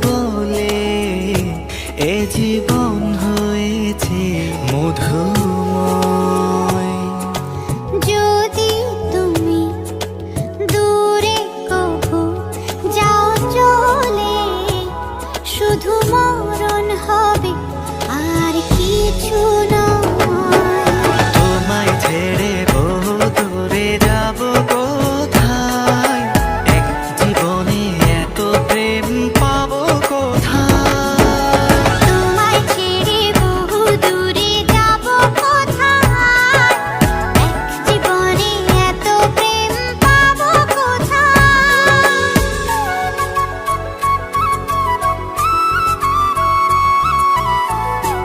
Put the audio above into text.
বলে এ জীবন হয়েছে মধুময়। যদি তুমি দূরে কভু যাও চলে, শুধু মরণ হবে আর কিছু